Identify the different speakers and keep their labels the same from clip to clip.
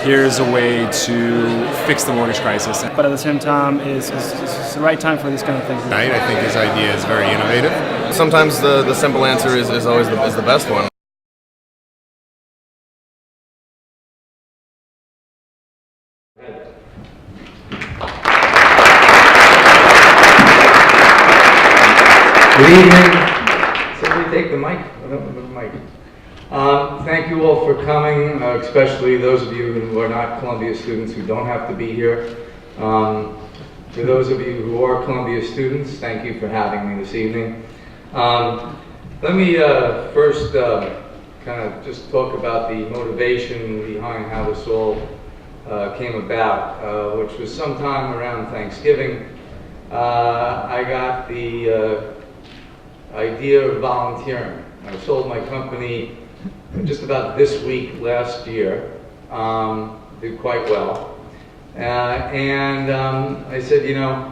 Speaker 1: here's a way to fix the mortgage crisis.
Speaker 2: But at the same time, it's the right time for this kind of thing.
Speaker 3: I think his idea is very innovative.
Speaker 4: Sometimes the simple answer is always the best one.
Speaker 5: Good evening. Somebody take the mic. Thank you all for coming, especially those of you who are not Columbia students who don't have to be here. For those of you who are Columbia students, thank you for having me this evening. Let me first kind of just talk about the motivation behind how this all came about, which was sometime around Thanksgiving. I got the idea of volunteering. I sold my company just about this week last year, did quite well. And I said, you know,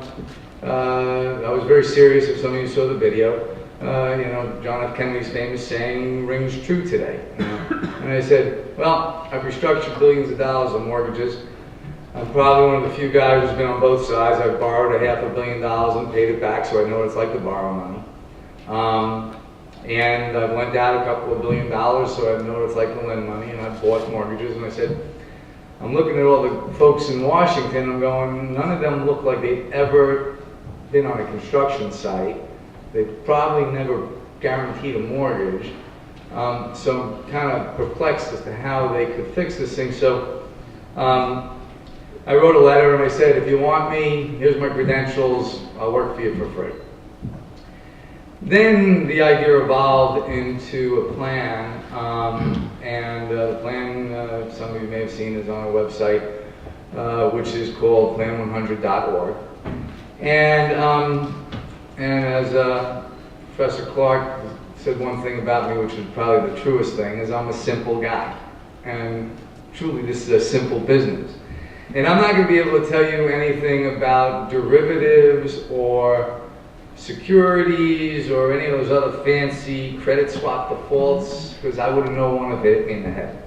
Speaker 5: I was very serious. If some of you saw the video, you know, John F. Kennedy's famous saying rings true today. And I said, well, I've restructured billions of dollars of mortgages. I'm probably one of the few guys who's been on both sides. I've borrowed $500 million and paid it back, so I know what it's like to borrow money. And I've lent out a couple of $1 billion, so I know what it's like to lend money, and I've bought mortgages. And I said, I'm looking at all the folks in Washington, I'm going, none of them look like they've ever been on a construction site. They've probably never guaranteed a mortgage. So I'm kind of perplexed as to how they could fix this thing. So I wrote a letter and I said, if you want me, here's my credentials, I'll work for you for free. Then the idea evolved into a plan, and the plan, some of you may have seen, is on our website, which is called plan100.org. And as Professor Clark said one thing about me, which is probably the truest thing, is I'm a simple guy. And truly, this is a simple business. And I'm not going to be able to tell you anything about derivatives or securities or any of those other fancy credit swap defaults, because I wouldn't know one if it hit me in the head.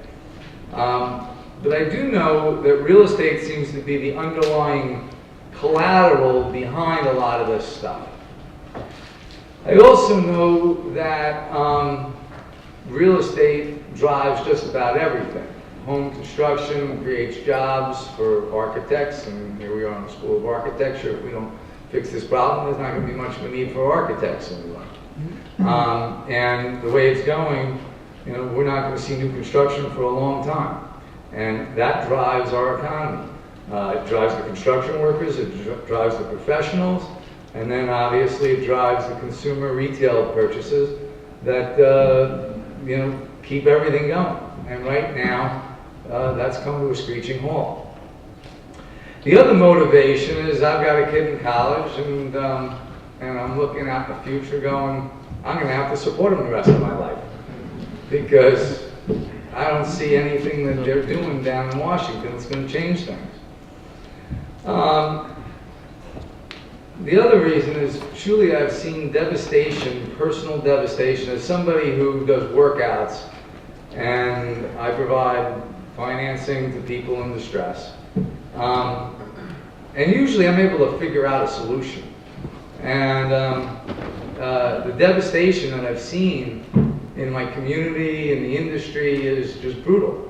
Speaker 5: But I do know that real estate seems to be the underlying collateral behind a lot of this stuff. I also know that real estate drives just about everything. Home construction creates jobs for architects, and here we are in the School of Architecture. If we don't fix this problem, there's not going to be much of a need for architects anymore. And the way it's going, you know, we're not going to see new construction for a long time. And that drives our economy. It drives the construction workers, it drives the professionals, and then obviously it drives the consumer retail purchases that you know, keep everything going. And right now, that's come to a screeching halt. The other motivation is I've got a kid in college, and I'm looking out in the future going, I'm going to have to support him the rest of my life, because I don't see anything that they're doing down in Washington that's going to change things. The other reason is truly I've seen devastation, personal devastation, as somebody who does workouts, and I provide financing to people in distress. And usually I'm able to figure out a solution. And the devastation that I've seen in my community, in the industry, is just brutal.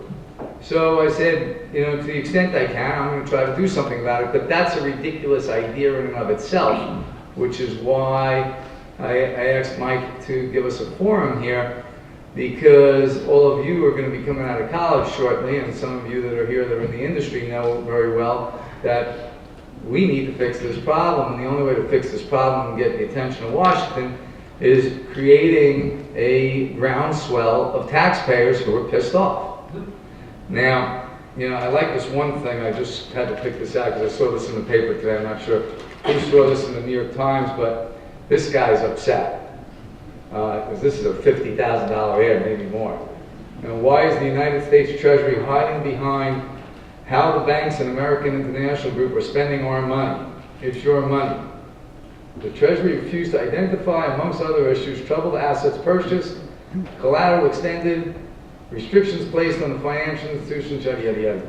Speaker 5: So I said, you know, to the extent I can, I'm going to try to do something about it. But that's a ridiculous idea in and of itself, which is why I asked Mike to give us a forum here, because all of you are going to be coming out of college shortly, and some of you that are here that are in the industry know very well that we need to fix this problem. And the only way to fix this problem and get the attention of Washington is creating a groundswell of taxpayers who are pissed off. Now, you know, I like this one thing. I just had to pick this out because I saw this in the paper today. I'm not sure who saw this in the New York Times, but this guy's upset. Because this is a $50,000 ad, maybe more. And why is the United States Treasury hiding behind how the banks and American International Group are spending our money? It's your money. The Treasury refused to identify, amongst other issues, troubled assets purchased, collateral extended, restrictions placed on the financial institutions, yada, yada, yada.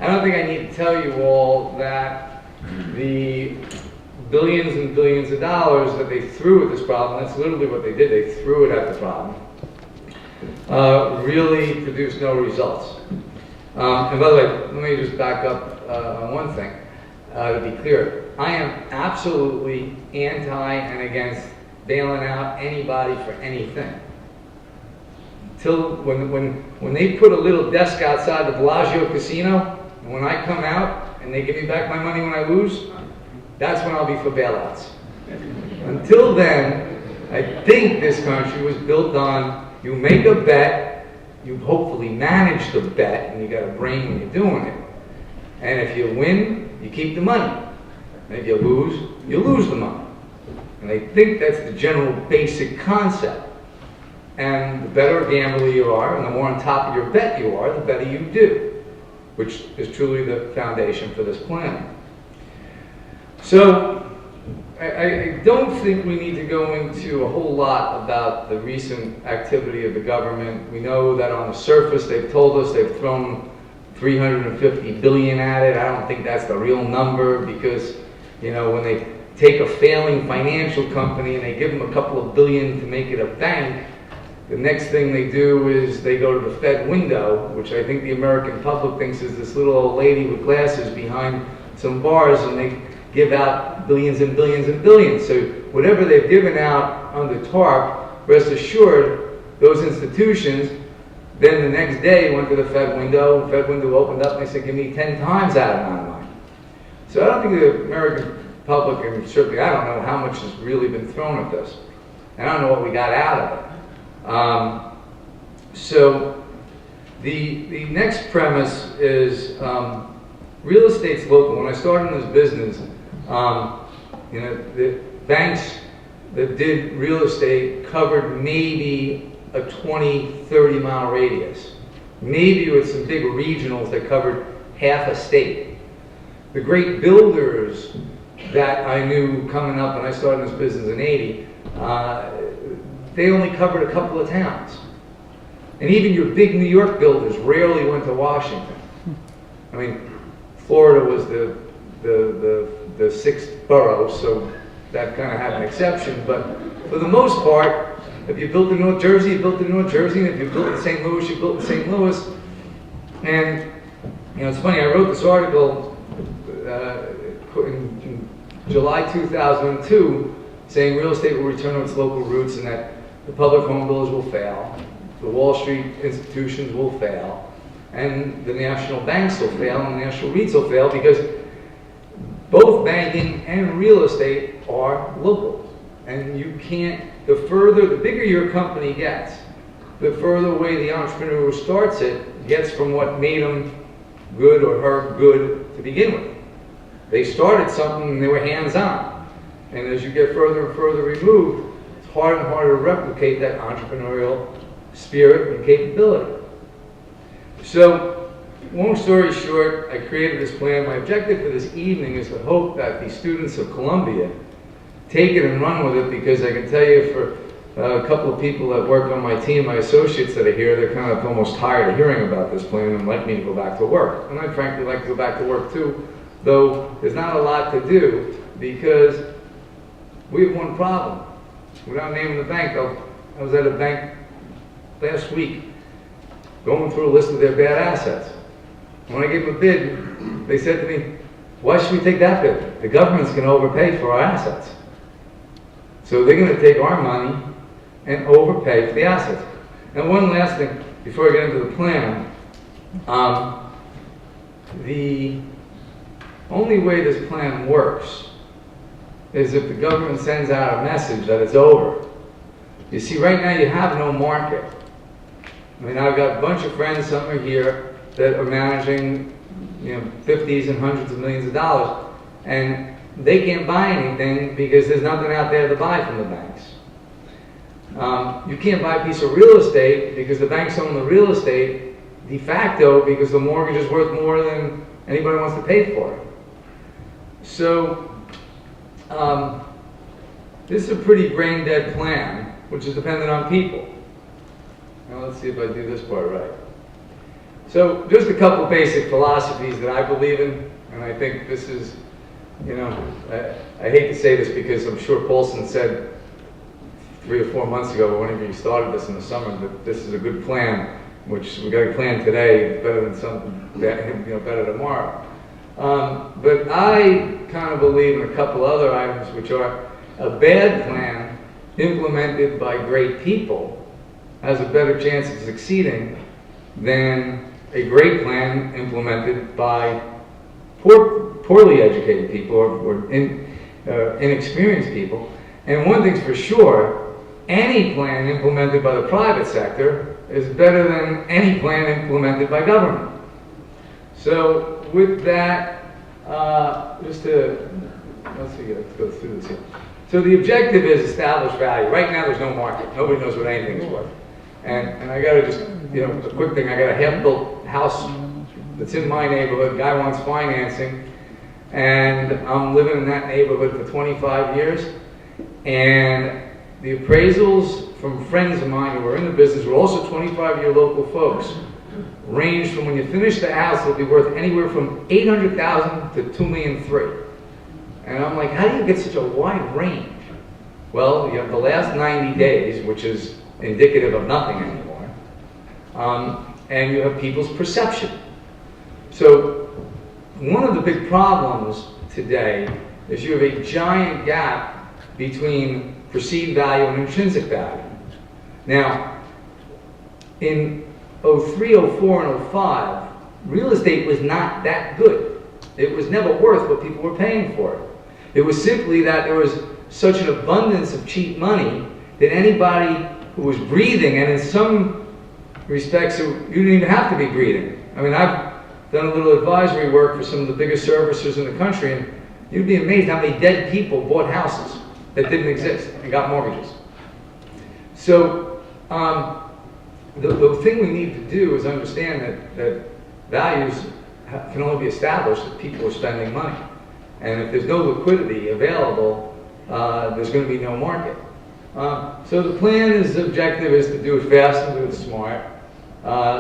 Speaker 5: I don't think I need to tell you all that the billions and billions of dollars that they threw at this problem, that's literally what they did, they threw it at the problem, really produced no results. And by the way, let me just back up on one thing, to be clear. I am absolutely anti and against bailing out anybody for anything. Till when they put a little desk outside the Bellagio Casino, and when I come out and they give me back my money when I lose, that's when I'll be for bailouts. Until then, I think this country was built on you make a bet, you hopefully manage the bet, and you got a brain when you're doing it. And if you win, you keep the money. And if you lose the money. And I think that's the general basic concept. And the better a gambler you are, and the more on top of your bet you are, the better you do, which is truly the foundation for this plan. So, I don't think we need to go into a whole lot about the recent activity of the government. We know that on the surface they've told us they've thrown $350 billion at it. I don't think that's the real number because, you know, when they take a failing financial company and they give them a couple of billion to make it a bank, the next thing they do is they go to the Fed window, which I think the American public thinks is this little old lady with glasses behind some bars, and they give out billions and billions and billions. So whatever they've given out under TARP, rest assured, those institutions then the next day went to the Fed window opened up and they said, give me 10 times that amount of money. So I don't think the American public, and certainly I don't know how much has really been thrown at this. And I don't know what we got out of it. So the next premise is real estate's local. When I started in this business, you know, the banks that did real estate covered maybe a 20, 30 mile radius. Maybe with some big regionals that covered half a state. The great builders that I knew coming up when I started this business in '80, they only covered a couple of towns. And even your big New York builders rarely went to Washington. I mean, Florida was the sixth borough, so that kind of had an exception. But for the most part, if you built in North Jersey, you built in North Jersey. And if you built in St. Louis, you built in St. Louis. And, you know, it's funny, I wrote this article in July 2002 saying real estate will return to its local roots and that the public home builders will fail, the Wall Street institutions will fail, and the national banks will fail, and the national REITs will fail because both banking and real estate are local. And you can't, the bigger your company gets, the further away the entrepreneur who starts it gets from what made him good or her good to begin with. They started something and they were hands-on. And as you get further and further removed, it's harder and harder to replicate that entrepreneurial spirit and capability. So, long story short, I created this plan. My objective for this evening is to hope that the students of Columbia take it and run with it, because I can tell you for a couple of people that work on my team, my associates that are here, they're kind of almost tired of hearing about this plan and like me to go back to work. And I'd frankly like to go back to work too, though there's not a lot to do because we have one problem. Without naming the bank, though, I was at a bank last week going through a list of their bad assets. When I gave them a bid, they said to me, why should we take that bid? The government's going to overpay for our assets. So they're going to take our money and overpay for the assets. And one last thing, before I get into the plan, the only way this plan works is if the government sends out a message that it's over. You see, right now you have no market. I mean, I've got a bunch of friends, some are here, that are managing, you know, 50s and hundreds of millions of dollars, and they can't buy anything because there's nothing out there to buy from the banks. You can't buy a piece of real estate because the banks own the real estate de facto because the mortgage is worth more than anybody wants to pay for it. So, this is a pretty brain-dead plan, which is dependent on people. Now let's see if I do this part right. So just a couple basic philosophies that I believe in, and I think this is, you know, I hate to say this because I'm sure Paulson said 3 or 4 months ago, whenever you started this in the summer, that this is a good plan, which we got a plan today, better than something, you know, better tomorrow. But I kind of believe in a couple other items, which are a bad plan implemented by great people has a better chance of succeeding than a great plan implemented by poorly educated people or inexperienced people. And one thing's for sure, any plan implemented by the private sector is better than any plan implemented by government. So with that, let's go through this here. So the objective is establish value. Right now there's no market. Nobody knows what anything's worth. And I gotta just, you know, a quick thing, I got a half-built house that's in my neighborhood. Guy wants financing, and I'm living in that neighborhood for 25 years. And the appraisals from friends of mine who are in the business, who are also 25-year local folks, range from when you finish the house, it'll be worth anywhere from $800,000 to $2.3 million. And I'm like, how do you get such a wide range? Well, you have the last 90 days, which is indicative of nothing anymore, and you have people's perception. So one of the big problems today is you have a giant gap between perceived value and intrinsic value. Now, in 03, 04, and 05, real estate was not that good. It was never worth what people were paying for it. It was simply that there was such an abundance of cheap money that anybody who was breathing, and in some respects, you didn't even have to be breathing. I mean, I've done a little advisory work for some of the biggest servicers in the country, and you'd be amazed how many dead people bought houses that didn't exist and got mortgages. So the thing we need to do is understand that values can only be established if people are spending money. And if there's no liquidity available, there's going to be no market. So the plan's objective is to do it fast and do it smart.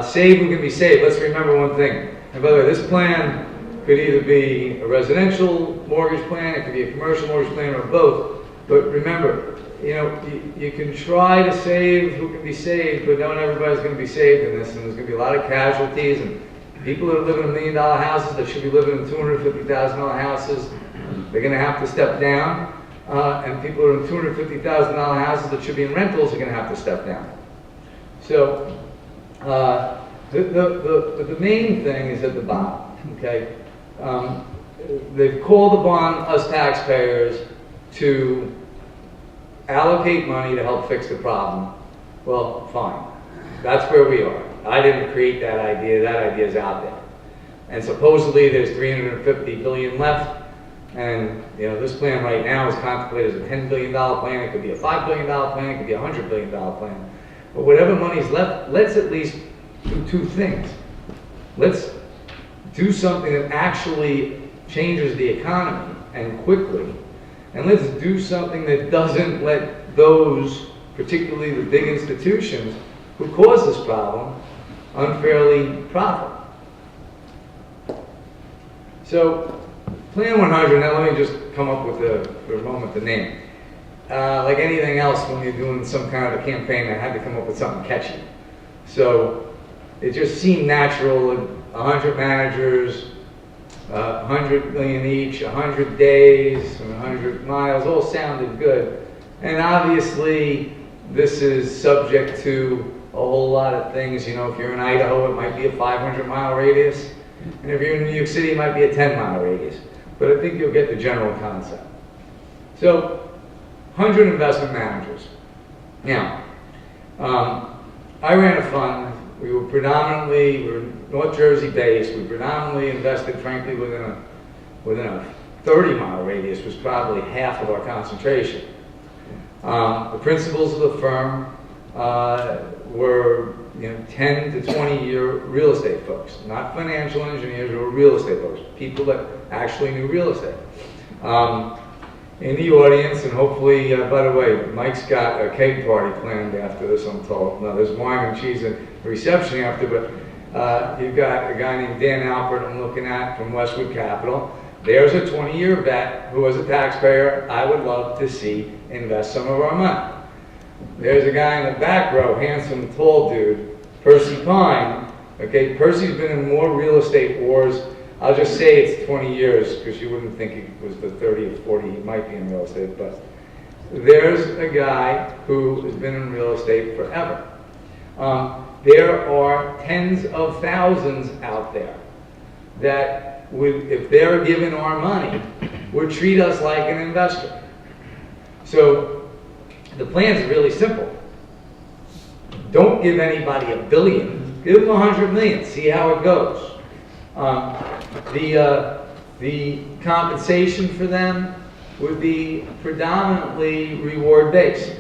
Speaker 5: Save who can be saved. Let's remember one thing. And by the way, this plan could either be a residential mortgage plan, it could be a commercial mortgage plan, or both. But remember, you know, you can try to save who can be saved, but not everybody's going to be saved in this, and there's going to be a lot of casualties, and people that are living in $1 million houses that should be living in $250,000 houses, they're going to have to step down. And people who are in $250,000 houses that should be in rentals are going to have to step down. So the main thing is at the bottom. Okay, they've called upon us taxpayers to allocate money to help fix the problem. Well, fine. That's where we are. I didn't create that idea. That idea is out there. And supposedly there's $350 billion left. And you know, this plan right now is contemplated as a $10 billion plan. It could be a $5 billion plan. It could be a $100 billion plan. But whatever money's left, let's at least do two things. Let's do something that actually changes the economy and quickly. And let's do something that doesn't let those, particularly the big institutions who cause this problem, unfairly profit. So, Plan 100, now let me just come up with for a moment the name. Like anything else, when you're doing some kind of a campaign, I had to come up with something catchy. So it just seemed natural. 100 managers, 100 million each, 100 days, 100 miles, all sounded good. And obviously, this is subject to a whole lot of things. You know, if you're in Idaho, it might be a 500-mile radius. And if you're in New York City, it might be a 10-mile radius. But I think you'll get the general concept. So, 100 investment managers. Now, I ran a fund. We were North Jersey based. We predominantly invested, frankly, within a 30-mile radius was probably half of our concentration. The principals of the firm were 10 to 20-year real estate folks, not financial engineers, or real estate folks, people that actually knew real estate. In the audience, and hopefully, by the way, Mike's got a cake party planned after this, I'm told. Now, there's wine and cheese and a reception after, but You've got a guy named Dan Alpert I'm looking at from Westwood Capital. There's a 20-year vet who, as a taxpayer, I would love to see invest some of our money. There's a guy in the back row, handsome, tall dude, Percy Pine. Okay, Percy's been in more real estate wars. I'll just say it's 20 years because you wouldn't think it was the 30 or 40 he might be in real estate, but there's a guy who has been in real estate forever. There are tens of thousands out there that would, if they're given our money, would treat us like an investor. So the plan is really simple. Don't give anybody $1 billion. Give them $100 million. See how it goes. The compensation for them would be predominantly reward-based.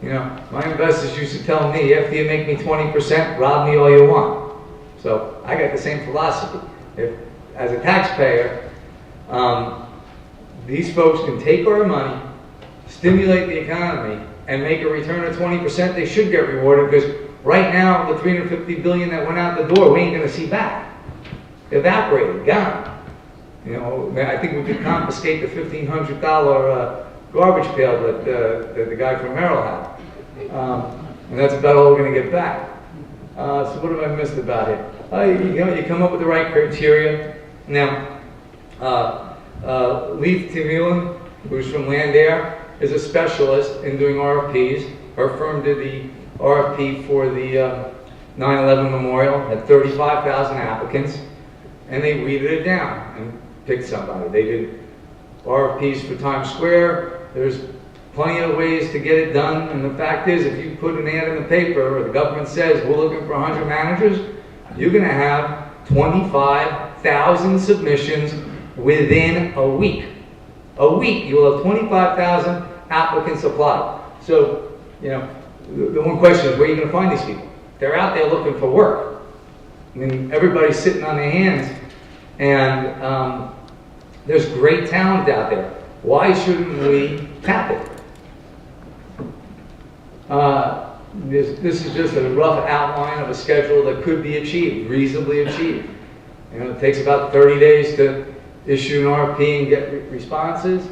Speaker 5: You know, my investors used to tell me, after you make me 20%, rob me all you want. So I got the same philosophy. If, as a taxpayer, these folks can take our money, stimulate the economy, and make a return of 20%, they should get rewarded, because right now, the $350 billion that went out the door, we ain't gonna see back. Evaporated, gone. You know, I think we could confiscate the $1,500 garbage pail that the guy from Merrill had. And that's about all we're going to get back. So what have I missed about it? You know, you come up with the right criteria. Now, Leith Timulan, who's from Land Air, is a specialist in doing RFPs. Her firm did the RFP for the 9/11 Memorial, had 35,000 applicants, and they weeded it down and picked somebody. They did RFPs for Times Square. There's plenty of ways to get it done, and the fact is, if you put an ad in the paper, or the government says, we're looking for 100 managers, you're gonna have 25,000 submissions within a week. A week, you will have 25,000 applicants apply. So, you know, the one question is, where are you gonna find these people? They're out there looking for work. I mean, everybody's sitting on their hands, and there's great talent out there. Why shouldn't we tap it? This is just a rough outline of a schedule that could be achieved, reasonably achieved. You know, it takes about 30 days to issue an RFP and get responses.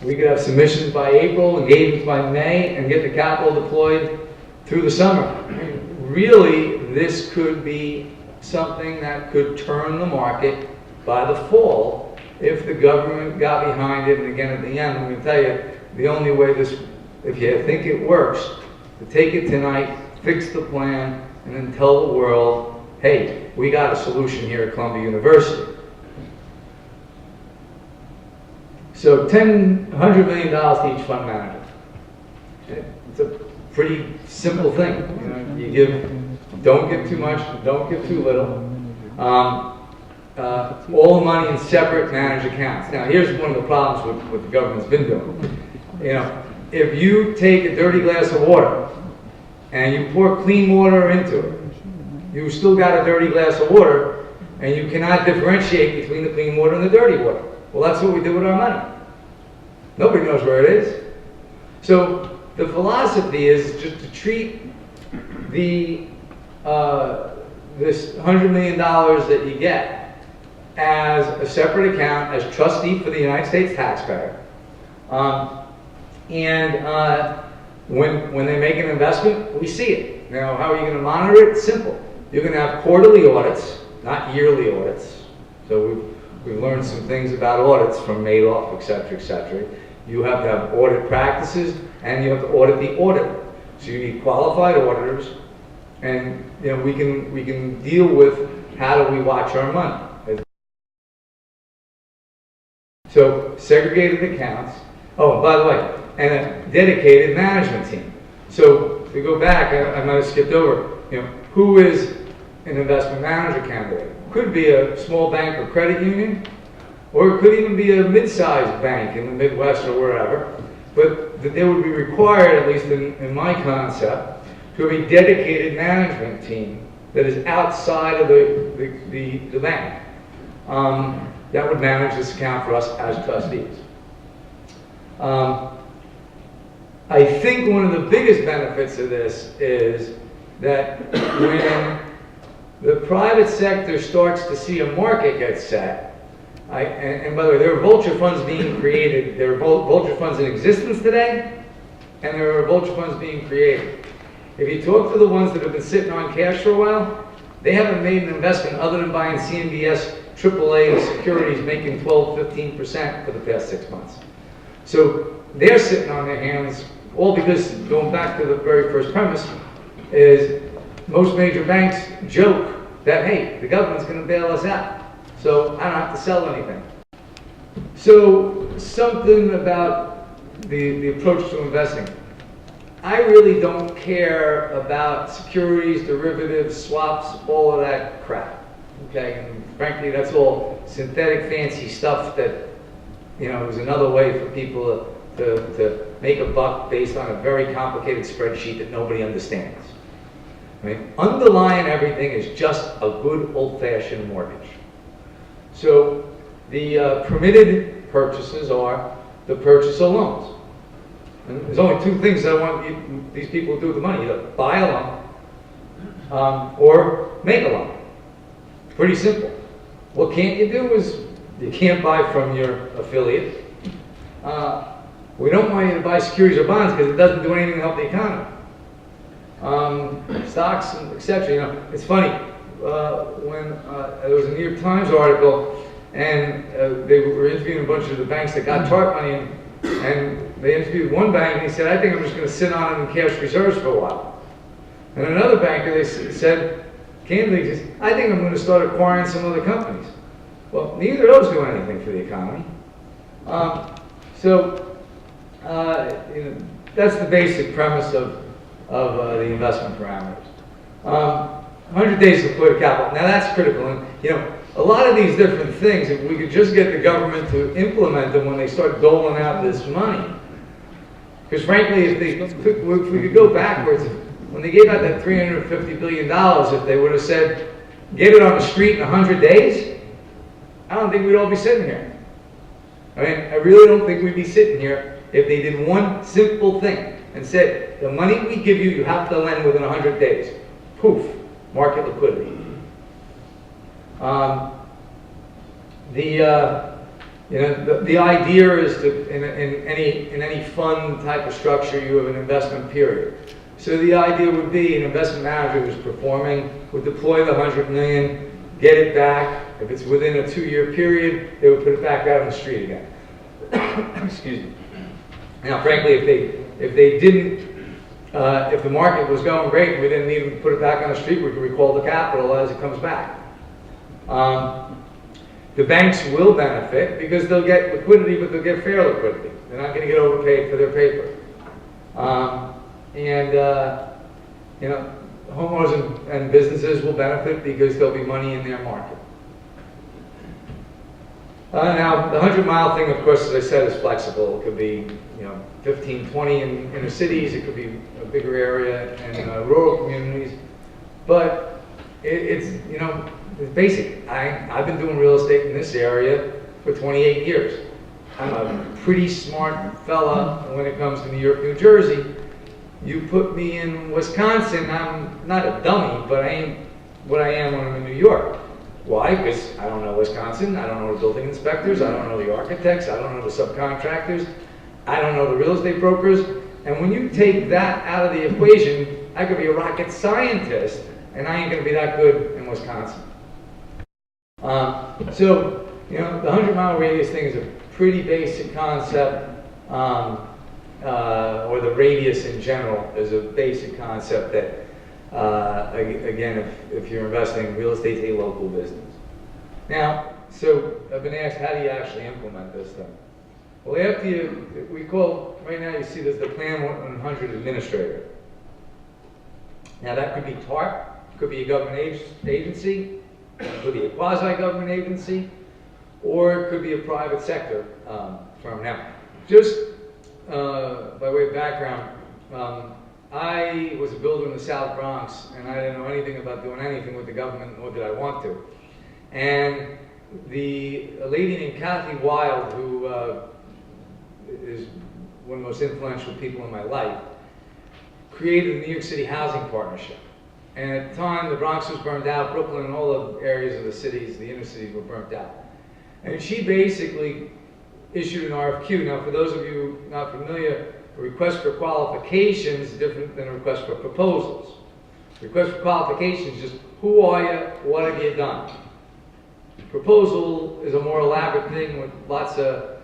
Speaker 5: We could have submissions by April, engagements by May, and get the capital deployed through the summer. I mean, really, this could be something that could turn the market by the fall if the government got behind it. And again, at the end, I'm going to tell you, the only way this, if you think it works, to take it tonight, fix the plan, and then tell the world, hey, we got a solution here at Columbia University. So $100 million to each fund manager. It's a pretty simple thing. You know, you give, don't give too much, don't give too little. All the money in separate managed accounts. Now, here's one of the problems with what the government's been doing. You know, if you take a dirty glass of water and you pour clean water into it, you've still got a dirty glass of water, and you cannot differentiate between the clean water and the dirty water. Well, that's what we do with our money. Nobody knows where it is. So the philosophy is just to treat the this $100 million that you get as a separate account, as trustee for the United States taxpayer. When they make an investment, we see it. Now, how are you going to monitor it? It's simple. You're going to have quarterly audits, not yearly audits. So we've learned some things about audits from Madoff, et cetera, et cetera. You have to have audit practices, and you have to audit the auditor. So you need qualified auditors, and you know, we can deal with how do we watch our money. So segregated accounts. Oh, by the way, and a dedicated management team. So if we go back, I might have skipped over. You know, who is an investment manager candidate? Could be a small bank or credit union, or it could even be a mid-sized bank in the Midwest or wherever. But they would be required, at least in my concept, to have a dedicated management team that is outside of the bank that would manage this account for us as trustees. I think one of the biggest benefits of this is that when the private sector starts to see a market get set, and by the way, there are vulture funds being created. There are vulture funds in existence today, and there are vulture funds being created. If you talk to the ones that have been sitting on cash for a while, they haven't made an investment other than buying CMBS AAA securities making 12–15% for the past 6 months. So they're sitting on their hands, all because, going back to the very first premise, is most major banks joke that, hey, the government's going to bail us out, so I don't have to sell anything. So something about the approach to investing. I really don't care about securities, derivatives, swaps, all of that crap. Okay, and frankly, that's all synthetic, fancy stuff that, you know, is another way for people to make a buck based on a very complicated spreadsheet that nobody understands. I mean, underlying everything is just a good old-fashioned mortgage. So the permitted purchases are the purchase of loans. And there's only two things I want these people to do with the money: either buy a loan or make a loan. Pretty simple. What can't you do is you can't buy from your affiliate. We don't want you to buy securities or bonds because it doesn't do anything to help the economy. Stocks, etc. You know, it's funny when there was a New York Times article, and they were interviewing a bunch of the banks that got TARP money, and they interviewed one bank, and he said, "I think I'm just going to sit on it in cash reserves for a while." And another banker, they said, candidly, "I think I'm going to start acquiring some other companies." Well, neither of those do anything for the economy. You know, that's the basic premise of the investment parameters. 100 days to deploy capital. Now that's critical. And you know, a lot of these different things, if we could just get the government to implement them when they start doling out this money. Because frankly, if we could go backwards, when they gave out that $350 billion, if they would have said, get it on the street in 100 days, I don't think we'd all be sitting here. I mean, I really don't think we'd be sitting here if they did one simple thing and said, the money we give you, you have to lend within 100 days. Poof, market liquidity. The idea is to, in any fund type of structure, you have an investment period. So the idea would be an investment manager who's performing would deploy the 100 million, get it back. If it's within a 2-year period, they would put it back out on the street again. Excuse me. Now, frankly, if they didn't, if the market was going great and we didn't need to put it back on the street, we could recall the capital as it comes back. The banks will benefit because they'll get liquidity, but they'll get fair liquidity. They're not going to get overpaid for their paper. You know, homeowners and businesses will benefit because there'll be money in their market. Now, the 100-mile thing, of course, as I said, is flexible. It could be, you know, 15, 20 in inner cities. It could be a bigger area in rural communities. But it's, you know, it's basic. I've been doing real estate in this area for 28 years. I'm a pretty smart fella when it comes to New York, New Jersey. You put me in Wisconsin, I'm not a dummy, but I ain't what I am when I'm in New York. Why? Because I don't know Wisconsin, I don't know the building inspectors, I don't know the architects, I don't know the subcontractors, I don't know the real estate brokers. And when you take that out of the equation, I could be a rocket scientist, and I ain't going to be that good in Wisconsin. So, you know, the 100-mile radius thing is a pretty basic concept, or the radius in general is a basic concept that, again, if you're investing in real estate, it's a local business. Now, so I've been asked, how do you actually implement this thing? Well, after right now you see there's the Plan 100 administrator. Now that could be TARP, could be a government agency, it could be a quasi-government agency, or it could be a private sector firm. Now, just by way of background, I was a builder in the South Bronx, and I didn't know anything about doing anything with the government, nor did I want to. And a lady named Kathy Wild, who is one of the most influential people in my life, created the New York City Housing Partnership. And at the time, the Bronx was burned out, Brooklyn and all the areas of the cities, the inner cities were burnt out. And she basically issued an RFQ. Now, for those of you not familiar, a request for qualifications is different than a request for proposals. Request for qualifications is just, who are you, what have you done? Proposal is a more elaborate thing with lots of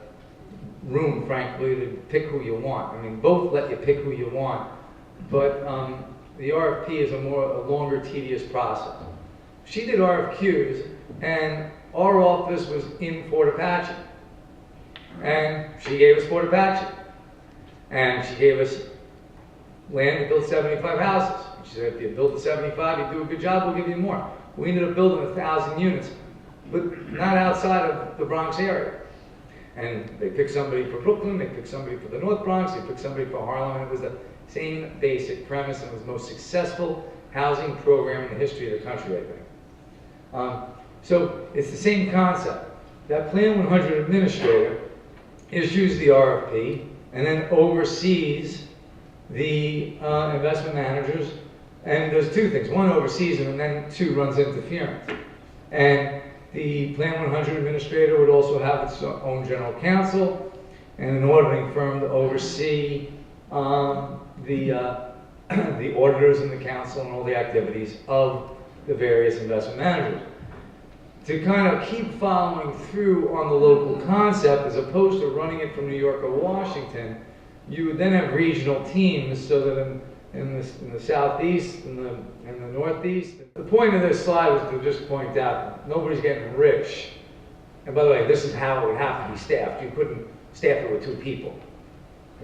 Speaker 5: room, frankly, to pick who you want. I mean, both let you pick who you want, but the RFP is a longer, tedious process. She did RFQs, and our office was in Fort Apache. And she gave us Fort Apache. And she gave us land to build 75 houses. She said, if you build the 75, you do a good job, we'll give you more. We ended up building 1,000 units, but not outside of the Bronx area. And they picked somebody for Brooklyn, they picked somebody for the North Bronx, they picked somebody for Harlem, and it was the same basic premise, and it was the most successful housing program in the history of the country, I think. So it's the same concept. That Plan 100 administrator issues the RFP and then oversees the investment managers, and does two things. One, oversees them, and then two, runs interference. And the Plan 100 administrator would also have its own general counsel and an auditing firm to oversee the auditors and the council and all the activities of the various investment managers. To kind of keep following through on the local concept, as opposed to running it from New York or Washington, you would then have regional teams, so that in the southeast and the northeast. The point of this slide was to just point out nobody's getting rich. And by the way, this is how it would have to be staffed. You couldn't staff it with 2 people.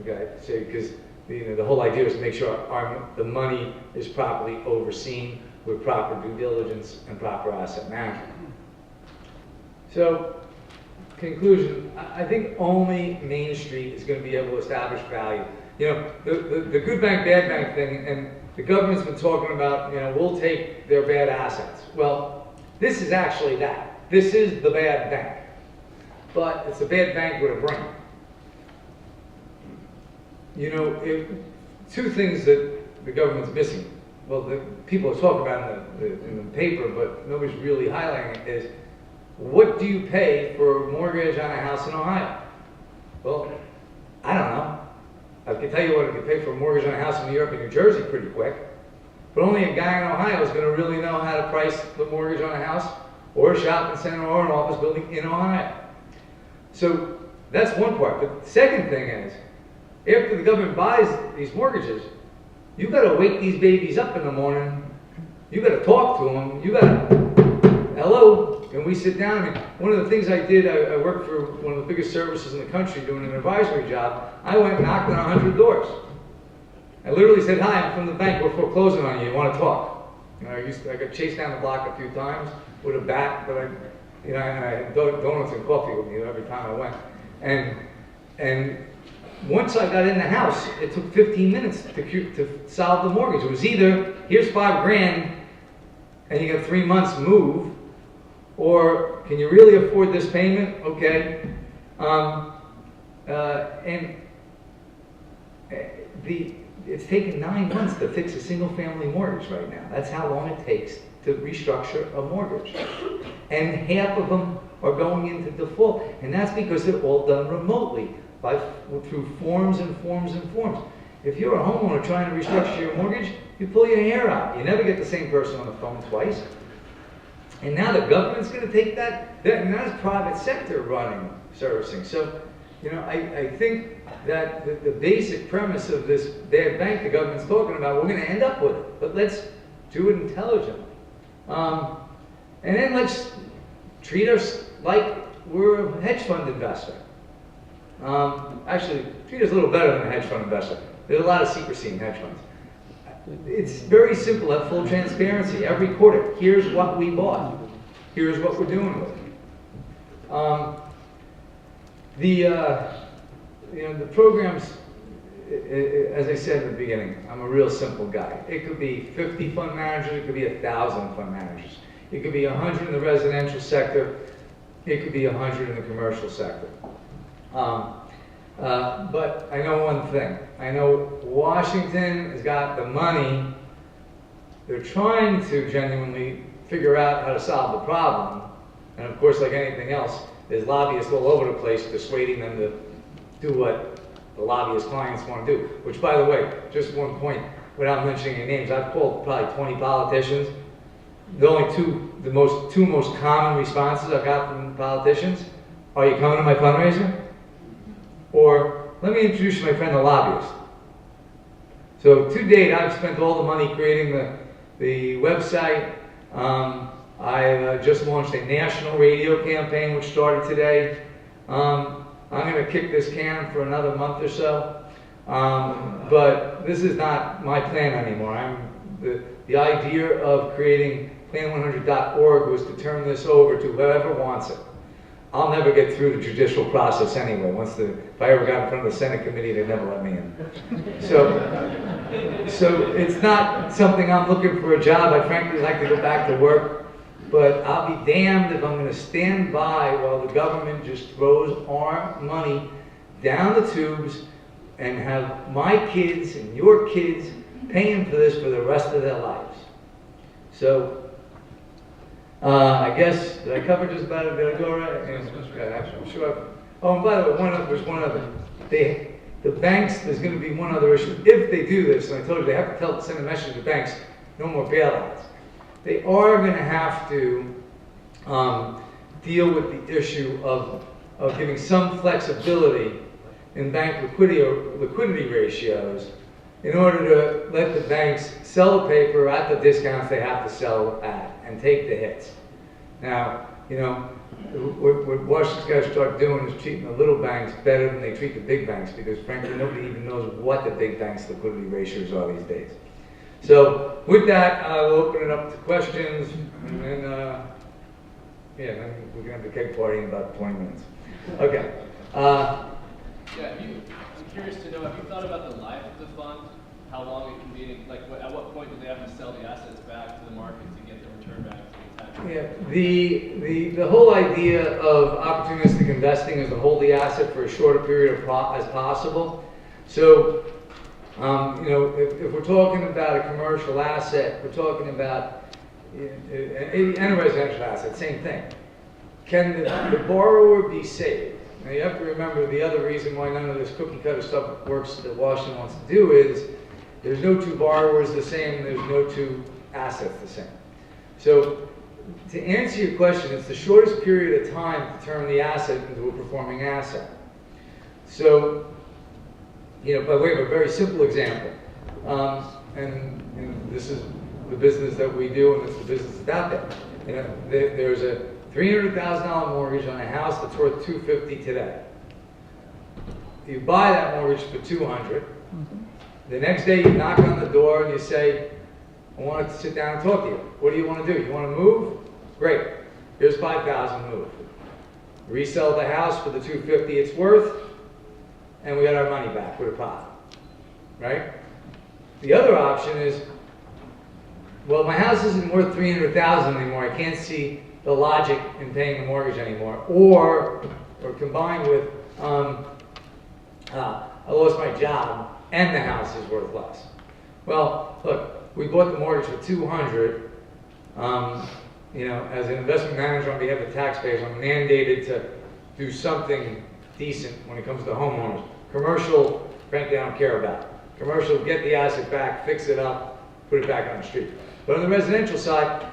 Speaker 5: Okay, so because the whole idea is to make sure the money is properly overseen with proper due diligence and proper asset management. So, conclusion, I think only Main Street is going to be able to establish value. You know, the good bank, bad bank thing, and the government's been talking about, you know, we'll take their bad assets. Well, this is actually that. This is the bad bank. But it's a bad bank with a brain. You know, 2 things that the government's missing. Well, the people are talking about in the paper, but nobody's really highlighting it, is what do you pay for a mortgage on a house in Ohio? Well, I don't know. I can tell you what you pay for a mortgage on a house in New York and New Jersey pretty quick. But only a guy in Ohio is going to really know how to price the mortgage on a house or a shopping center or an office building in Ohio. So that's one part. But the second thing is, after the government buys these mortgages, you've got to wake these babies up in the morning. You've got to talk to them. You've got to, hello, and we sit down. I mean, one of the things I did, I worked for one of the biggest services in the country doing an advisory job. I went and knocked on 100 doors. I literally said, hi, I'm from the bank, we're foreclosing on you want to talk? You know, I got chased down the block a few times with a bat, but I had donuts and coffee with me every time I went. And once I got in the house, it took 15 minutes to solve the mortgage. It was either, here's $5 grand, and you got 3 months move, or can you really afford this payment? Okay. It's taken 9 months to fix a single-family mortgage right now. That's how long it takes to restructure a mortgage. And half of them are going into default. And that's because they're all done remotely, through forms and forms and forms. If you're a homeowner trying to restructure your mortgage, you pull your hair out. You never get the same person on the phone twice. And now the government's going to take that, and that's private sector running servicing. So, you know, I think that the basic premise of this bad bank the government's talking about, we're going to end up with it, but let's do it intelligently. And then let's treat us like we're a hedge fund investor. Actually, treat us a little better than a hedge fund investor. There's a lot of secrecy in hedge funds. It's very simple, have full transparency. Every quarter, here's what we bought. Here's what we're doing with it. The programs, as I said at the beginning, I'm a real simple guy. It could be 50 fund managers, it could be 1,000 fund managers. It could be 100 in the residential sector, it could be 100 in the commercial sector. But I know one thing. I know Washington has got the money they're trying to genuinely figure out how to solve the problem. And of course, like anything else, there's lobbyists all over the place persuading them to do what the lobbyist clients want to do. Which, by the way, just one point, without mentioning any names, I've called probably 20 politicians. The only two most common responses I've got from politicians: "Are you coming to my fundraiser?" Or, "Let me introduce you to my friend the lobbyist." So to date, I've spent all the money creating the website. I just launched a national radio campaign, which started today. I'm going to kick this can for another month or so. But this is not my plan anymore. The idea of creating Plan100.org was to turn this over to whoever wants it. I'll never get through the judicial process anyway. If I ever got in front of the Senate committee, they'd never let me in. So it's not something I'm looking for a job. I'd frankly like to go back to work. But I'll be damned if I'm going to stand by while the government just throws our money down the tubes and have my kids and your kids paying for this for the rest of their lives. So, I guess, did I cover just about it? Did I go right? I'm sure. Oh, and by the way, there's one other. The banks, there's going to be one other issue. If they do this, and I told you they have to send a message to banks, no more bailouts. They are going to have to deal with the issue of giving some flexibility in bank liquidity ratios in order to let the banks sell the paper at the discounts they have to sell at and take the hits. Now, you know, what Washington's got to start doing is treating the little banks better than they treat the big banks, because frankly nobody even knows what the big banks' liquidity ratios are these days. So with that, I will open it up to questions, and then, then we can have the cake party in about 20 minutes. Okay.
Speaker 6: I'm curious to know, have you thought about the life of the fund? How long it can be, like at what point do they have to sell the assets back to the market to get the return back to the tax?
Speaker 5: Yeah, the whole idea of opportunistic investing is to hold the asset for as short a period as possible. So, you know, if we're talking about a commercial asset, we're talking about and a residential asset, same thing. Can the borrower be saved? Now you have to remember the other reason why none of this cookie cutter stuff works that Washington wants to do is there's no two borrowers the same, there's no two assets the same. So to answer your question, it's the shortest period of time to turn the asset into a performing asset. So, you know, by way of a very simple example, and this is the business that we do, and it's the business that's out there. You know, there's a $300,000 mortgage on a house that's worth $250,000 today. You buy that mortgage for $200,000. The next day you knock on the door and you say, "I want to sit down and talk to you. What do you want to do? You want to move? Great. Here's $5,000, move. Resell the house for the $250,000 it's worth, and we got our money back with a profit." Right? The other option is, well, my house isn't worth $300,000 anymore. I can't see the logic in paying the mortgage anymore. Or combined with, I lost my job and the house is worth less. Well, look, we bought the mortgage for $200,000. You know, as an investment manager on behalf of taxpayers, I'm mandated to do something decent when it comes to homeowners. Commercial, frankly, I don't care about. Commercial, get the asset back, fix it up, put it back on the street. But on the residential side,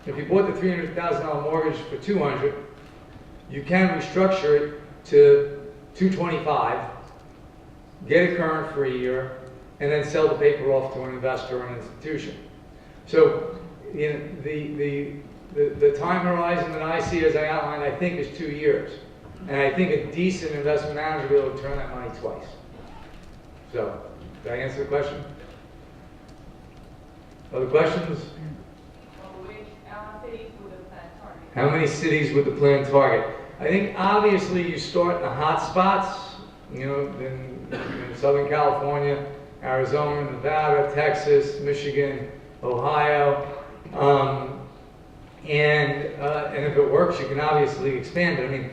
Speaker 5: if you bought the $300,000 mortgage for $200,000, you can restructure it to $225,000, get it current for a year, and then sell the paper off to an investor or an institution. So, you know, the time horizon that I see, as I outlined, I think is 2 years. And I think a decent investment manager will be able to turn that money twice. So, did I answer the question? Other questions? How many cities would the plan target? I think obviously you start in the hot spots, you know, in Southern California, Arizona, Nevada, Texas, Michigan, Ohio. And if it works, you can obviously expand it. I mean,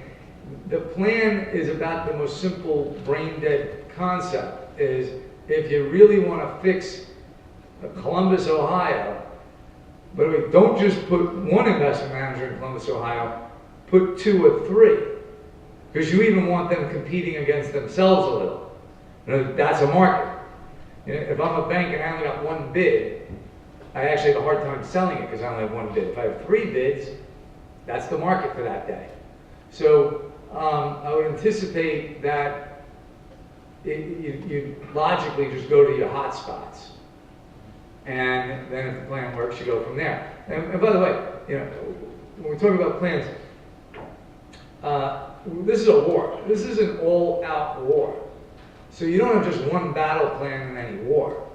Speaker 5: the plan is about the most simple brain-dead concept, is if you really want to fix Columbus, Ohio, by the way, don't just put one investment manager in Columbus, Ohio, put 2 or 3. Because you even want them competing against themselves a little. You know, that's a market. You know, if I'm a bank and I only got 1 bid, I actually have a hard time selling it because I only have 1 bid. If I have 3 bids, that's the market for that day. So I would anticipate that you logically just go to your hot spots. And then if the plan works, you go from there. And by the way, you know, when we talk about plans, this is a war. This is an all-out war. So you don't have just one battle plan in any war.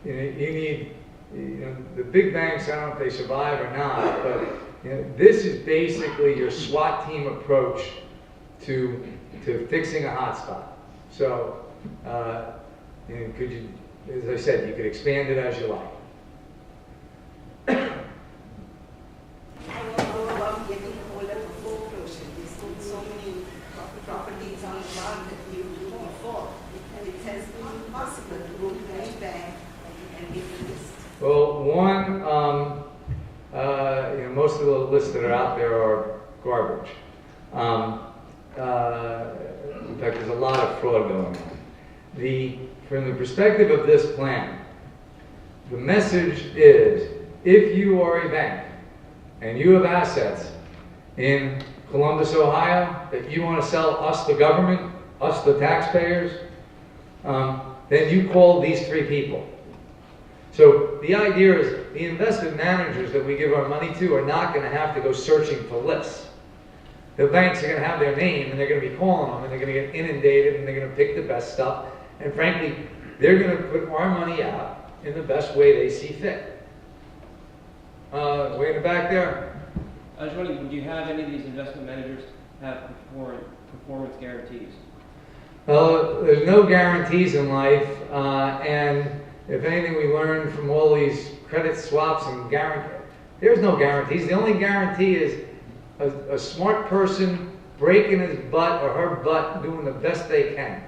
Speaker 5: You need, the big banks, I don't know if they survive or not, but this is basically your SWAT team approach to fixing a hotspot. So, could you, as I said, you could expand it as you like.
Speaker 7: I don't know about getting hold of a foreclosure. There's so many properties on the market you do before, and it has been impossible to go to any bank and get a list.
Speaker 5: Well, one, most of the lists that are out there are garbage. In fact, there's a lot of fraud going on. From the perspective of this plan, the message is, if you are a bank and you have assets in Columbus, Ohio, that you want to sell us, the government, us, the taxpayers, then you call these 3 people. So the idea is the investment managers that we give our money to are not going to have to go searching for lists. The banks are going to have their name, and they're going to be calling them, and they're going to get inundated, and they're going to pick the best stuff. And frankly, they're going to put our money out in the best way they see fit. Way in the back there.
Speaker 8: I was wondering, do you have any of these investment managers have performance guarantees?
Speaker 5: There's no guarantees in life, and if anything we learned from all these credit swaps and there's no guarantees. The only guarantee is a smart person breaking his butt or her butt doing the best they can.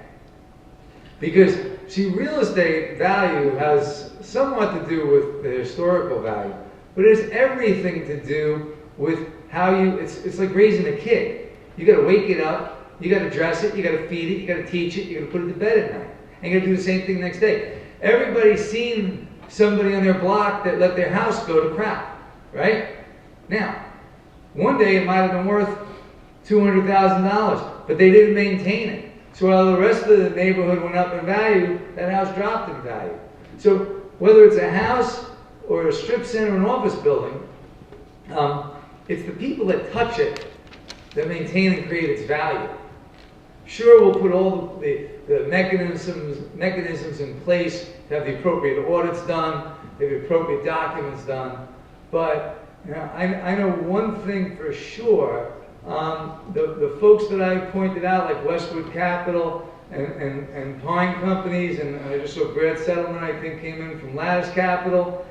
Speaker 5: Because, see, real estate value has somewhat to do with the historical value, but it has everything to do with how it's like raising a kid. You got to wake it up, you got to dress it, you got to feed it, you got to teach it, you got to put it to bed at night. And you got to do the same thing the next day. Everybody's seen somebody on their block that let their house go to crap, right? Now, one day it might have been worth $200,000, but they didn't maintain it. So while the rest of the neighborhood went up in value, that house dropped in value. So whether it's a house or a strip center or an office building, it's the people that touch it that maintain and create its value. Sure, we'll put all the mechanisms in place to have the appropriate audits done, the appropriate documents done, but I know one thing for sure. The folks that I pointed out, like Westwood Capital and Pine Companies, and I just saw Brad Settlement, I think, came in from Lattice Capital.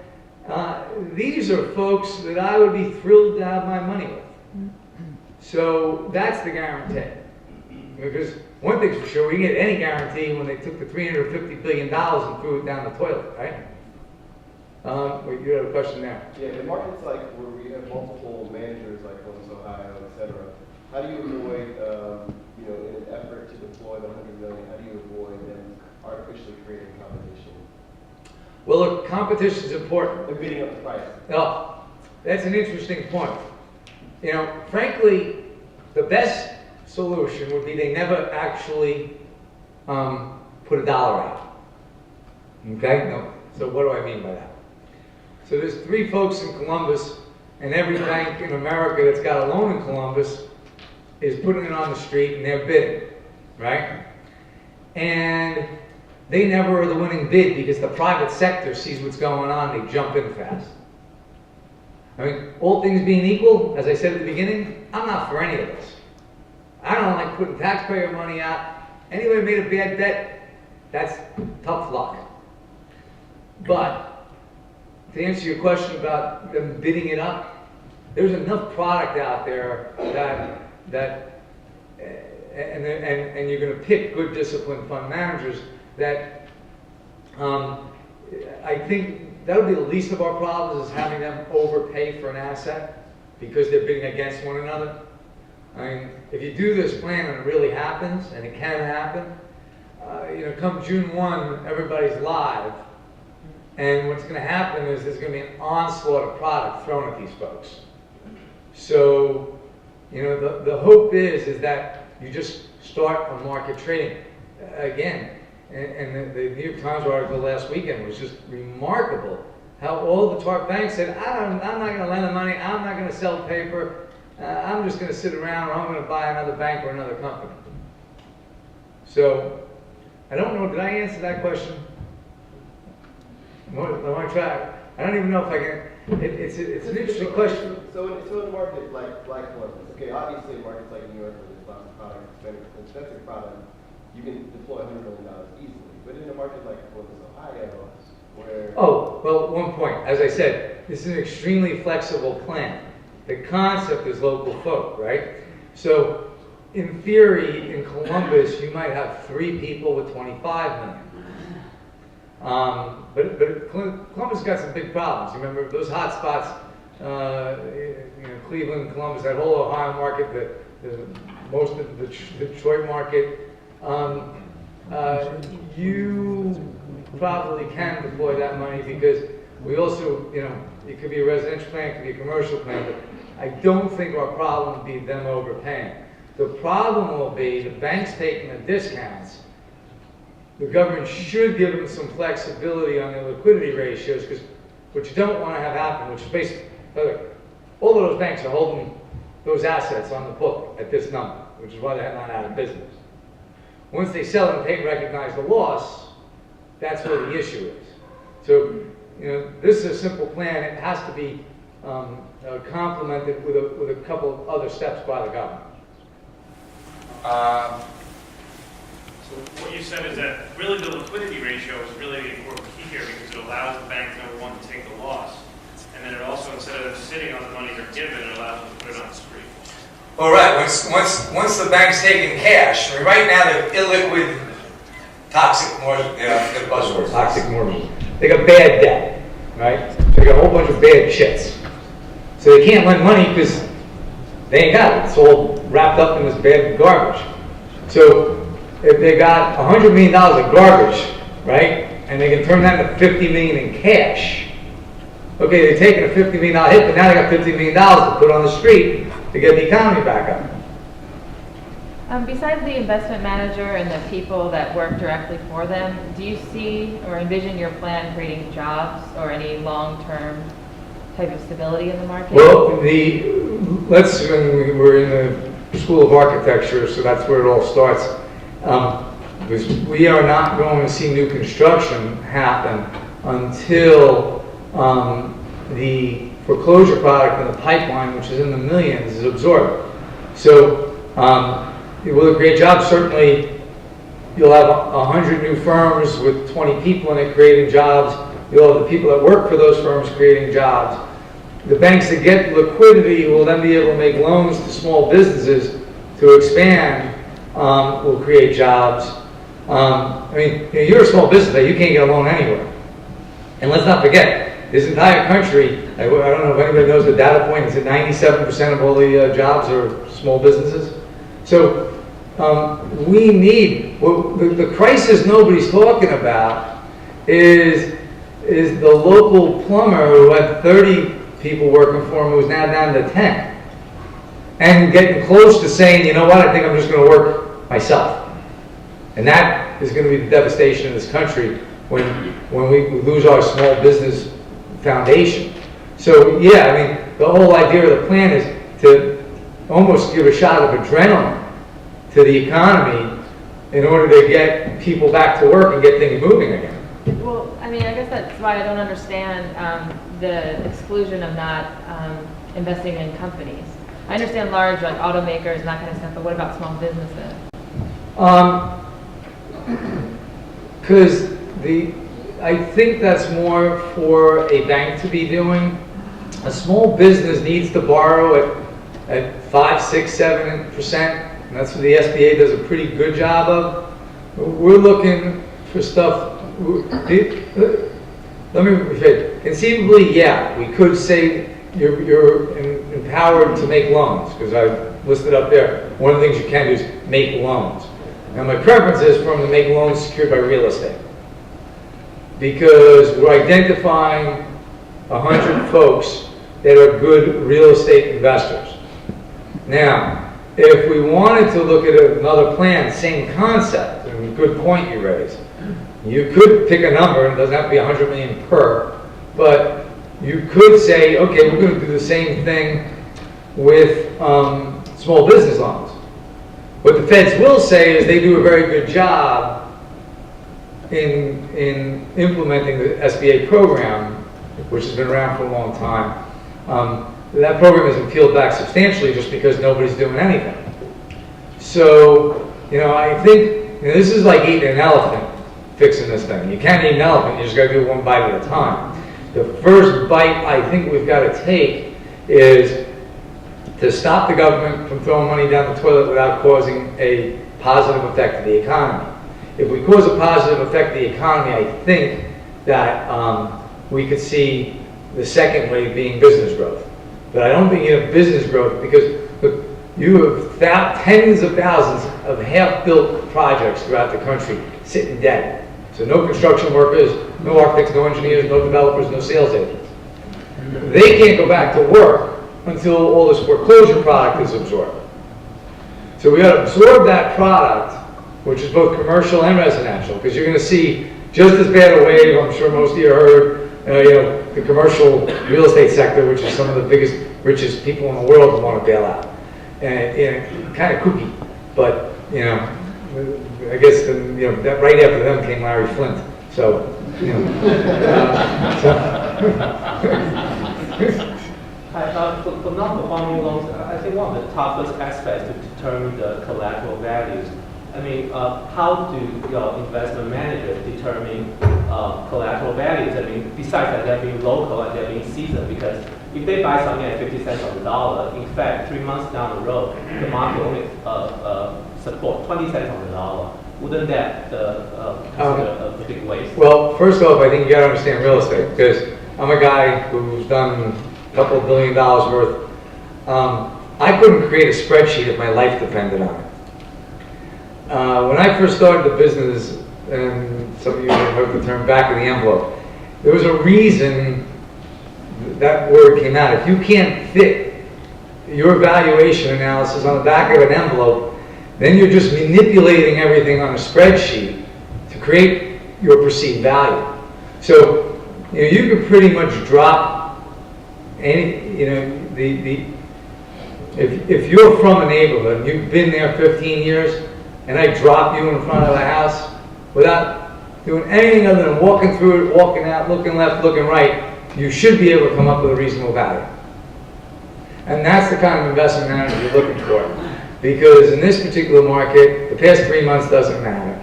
Speaker 5: These are folks that I would be thrilled to have my money with. So that's the guarantee. Because one thing's for sure, we can get any guarantee when they took the $350 billion and threw it down the toilet, right? Wait, you had a question there.
Speaker 9: Yeah, in markets like where we have multiple managers like Columbus, Ohio, et cetera, how do you avoid, in an effort to deploy the $100 million, how do you avoid them artificially creating competition?
Speaker 5: Well, look, competition is important.
Speaker 9: They're bidding up the price.
Speaker 5: Oh, that's an interesting point. Frankly, the best solution would be they never actually put $1 out. Okay? No. So what do I mean by that? So there's 3 folks in Columbus, and every bank in America that's got a loan in Columbus is putting it on the street and they're bidding, right? And they never are the winning bid because the private sector sees what's going on, they jump in fast. I mean, all things being equal, as I said at the beginning, I'm not for any of this. I don't like putting taxpayer money out. Anybody made a bad bet, that's tough luck. But to answer your question about them bidding it up, there's enough product out there and you're going to pick good disciplined fund managers that I think that'll be the least of our problems, is having them overpay for an asset because they're bidding against one another. I mean, if you do this plan and it really happens, and it can happen, come June 1, everybody's live. And what's going to happen is there's going to be an onslaught of product thrown at these folks. So, the hope is that you just start on market trading. Again, and the New York Times article last weekend was just remarkable. How all the TARP banks said, I'm not going to lend the money, I'm not going to sell paper, I'm just going to sit around, or I'm going to buy another bank or another company. So, I don't know, did I answer that question? I want to try. I don't even know if I can. It's an interesting question.
Speaker 9: So in a market like Columbus, okay, obviously in markets like New York where there's lots of products, expensive product, you can deploy $100 million easily. But in a market like Columbus, Ohio, where...
Speaker 5: Oh, well, one point. As I said, this is an extremely flexible plan. The concept is local folk, right? So, in theory, in Columbus, you might have 3 people with 25 million. But Columbus got some big problems. Remember those hot spots, Cleveland, Columbus, that whole Ohio market, most of the Detroit market. You probably can deploy that money because we also, it could be a residential plan, it could be a commercial plan, but I don't think our problem would be them overpaying. The problem will be the banks taking the discounts. The government should give them some flexibility on their liquidity ratios, because what you don't want to have happen, which is basically, all of those banks are holding those assets on the book at this number, which is why they're not out of business. Once they sell them and recognize the loss, that's where the issue is. So, this is a simple plan. It has to be complemented with a couple of other steps by the government.
Speaker 10: So what you said is that really the liquidity ratio is really the important key here, because it allows the bank, number one, to take the loss, and then it also, instead of sitting on the money they're given, it allows them to put it on the street.
Speaker 5: All right. Once the bank's taking cash, right now they're illiquid, toxic mortgage. The buzzword, toxic mortgage. They got bad debt, right? So they got a whole bunch of bad shits. So they can't lend money because they ain't got it. It's all wrapped up in this bad garbage. So if they got $100 million of garbage, right, and they can turn that into $50 million in cash, okay, they're taking a $50 million hit, but now they got $50 million to put on the street to get the economy back up.
Speaker 11: Besides the investment manager and the people that work directly for them, do you see or envision your plan creating jobs or any long-term type of stability in the market?
Speaker 5: Well, we're in the School of Architecture, so that's where it all starts. Because we are not going to see new construction happen until the foreclosure product in the pipeline, which is in the millions, is absorbed. So it will create jobs. Certainly, you'll have 100 new firms with 20 people in it creating jobs. You'll have the people that work for those firms creating jobs. The banks that get liquidity will then be able to make loans to small businesses to expand, will create jobs. You're a small business, you can't get a loan anywhere. And let's not forget, this entire country, I don't know if anybody knows the data point, is that 97% of all the jobs are small businesses. So we need, the crisis nobody's talking about is the local plumber who had 30 people working for him who's now down to 10. And getting close to saying, you know what, I think I'm just going to work myself. And that is going to be the devastation in this country when we lose our small business foundation. So yeah, the whole idea of the plan is to almost give a shot of adrenaline to the economy in order to get people back to work and get things moving again.
Speaker 11: Well, I guess that's why I don't understand the exclusion of not investing in companies. I understand large, like automakers and that kind of stuff, but what about small businesses? Because I think that's more for a bank to be doing. A small business needs to borrow at 5, 6, 7%, and that's what the SBA does a pretty good job of. We're looking for stuff. The let me rephrase. Conceivably, yeah, we could say you're empowered to make loans, because I've listed up there, one of the things you can do is make loans. Now my preference is for them to make loans secured by real estate, because we're identifying 100 folks that are good real estate investors. Now, if we wanted to look at another plan, same concept, and good point you raised, you could pick a number, and it doesn't have to be 100 million per, but you could say, okay, we're going to do the same thing with small business loans. What the feds will say is they do a very good job in implementing the SBA program, which has been around for a long time. That program has been peeled back substantially just because nobody's doing anything. So, I think this is like eating an elephant, fixing this thing. You can't eat an elephant, you just got to do one bite at a time. The first bite I think we've got to take is to stop the government from throwing money down the toilet without causing a positive effect to the economy. If we cause a positive effect to the economy, I think that we could see the second wave being business growth. But I don't think you have business growth because look, you have tens of thousands of half-built projects throughout the country sitting dead. So no construction workers, no architects, no engineers, no developers, no sales agents. They can't go back to work until all this foreclosure product is absorbed. So we got to absorb that product, which is both commercial and residential, because you're going to see just as bad a wave, I'm sure most of you heard, the commercial real estate sector, which is some of the biggest, richest people in the world want to bail out. And kind of kooky, but I guess that right after them came Larry Flint. So,
Speaker 12: For non-performing loans, I think one of the toughest aspects to determine the collateral values. I mean, how do your investment managers determine collateral values? I mean, besides that they're being local and they're being seasoned, because if they buy something at 50 cents on the dollar, in fact, 3 months down the road, the market only support 20 cents on the dollar. Wouldn't that consider a big waste?
Speaker 11: Well, first off, I think you got to understand real estate, because I'm a guy who's done a couple $1 billion worth. I couldn't create a spreadsheet if my life depended on it. When I first started the business, and some of you have heard the term back of the envelope, there was a reason that word came out. If you can't fit your valuation analysis on the back of an envelope, then you're just manipulating everything on a spreadsheet to create your perceived value. So you could pretty much drop any, if you're from a neighborhood and you've been there 15 years, and I drop you in front of the house without doing anything other than walking through it, walking out, looking left, looking right, you should be able to come up with a reasonable value. And that's the kind of investment manager you're looking for. Because in this particular market, the past 3 months doesn't matter.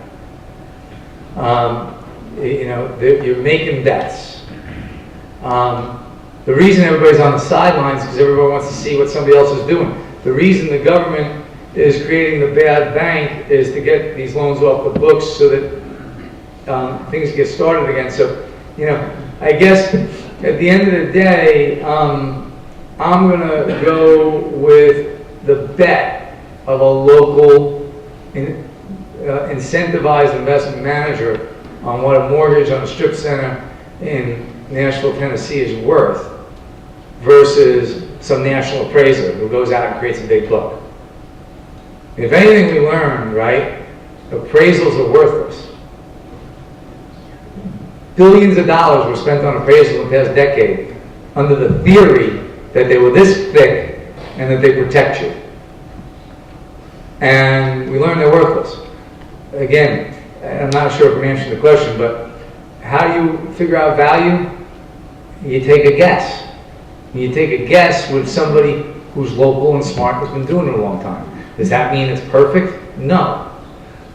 Speaker 11: You're making bets. The reason everybody's on the sidelines is because everybody wants to see what somebody else is doing. The reason the government is creating the bad bank is to get these loans off the books so that things get started again. So, I guess at the end of the day, I'm going to go with the bet of a local incentivized investment manager on what a mortgage on a strip center in Nashville, Tennessee is worth versus some national appraiser who goes out and creates a big book. If anything we learned, right, appraisals are worthless. Billions of dollars were spent on appraisals in the past decade under the theory that they were this thick and that they protect you. And we learned they're worthless. Again, I'm not sure if I'm answering the question, but how do you figure out value? You take a guess. You take a guess with somebody who's local and smart, who's been doing it a long time. Does that mean it's perfect? No.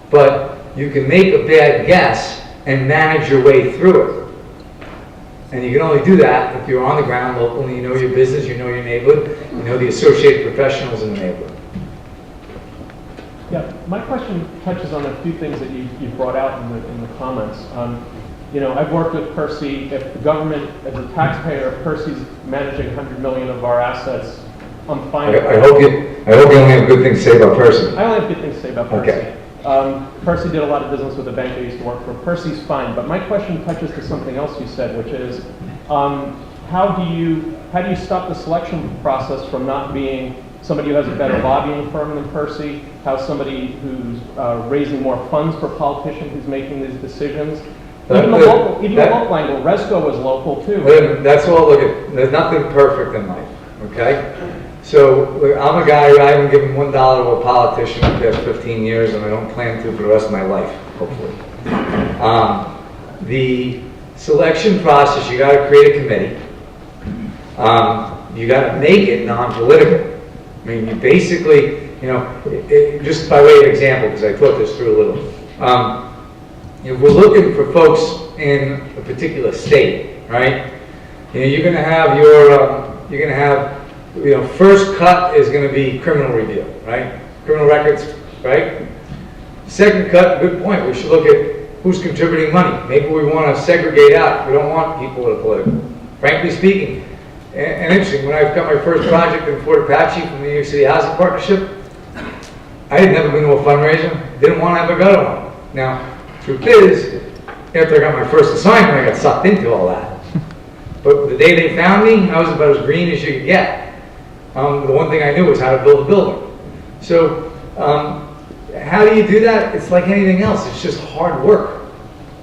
Speaker 11: But you can make a bad guess and manage your way through it. And you can only do that if you're on the ground locally, you know your business, you know your neighborhood, you know the associated professionals in the neighborhood.
Speaker 13: Yeah, my question touches on a few things that you brought out in the comments.
Speaker 12: I've worked with Percy. If the government, as a taxpayer, if Percy's managing 100 million of our assets, I'm fine with
Speaker 11: I
Speaker 12: that.
Speaker 11: hope you only have good things to say about Percy.
Speaker 12: I only have good things to say about Percy.
Speaker 11: Okay.
Speaker 12: Percy did a lot of business with the bank I used to work for. Percy's fine, but my question touches to something else you said, which is, how do you stop the selection process from not being somebody who has a better lobbying firm than Percy, how somebody who's raising more funds for a politician who's making these decisions? Even the local angle, Resco was local too.
Speaker 11: That's all, look, there's nothing perfect in life, okay? So look, I'm a guy, I haven't given $1 to a politician in the past 15 years, and I don't plan to for the rest of my life, hopefully. The selection process, you gotta create a committee. You gotta make it non-political. I mean, you basically, just by way of example, because I thought this through a little. If we're looking for folks in a particular state, right? You're going to have first cut is going to be criminal review, right? Criminal records, right? Second cut, good point. We should look at who's contributing money. Maybe we want to segregate out. We don't want people that are political. Frankly speaking, and interesting, when I got my first project in Fort Apache from the New York City Housing Partnership, I had never been to a fundraiser, didn't want to ever go to one. Now, truth is, after I got my first assignment, I got sucked into all that. But the day they found me, I was about as green as you could get. The one thing I knew was how to build a building. So, how do you do that? It's like anything else. It's just hard work.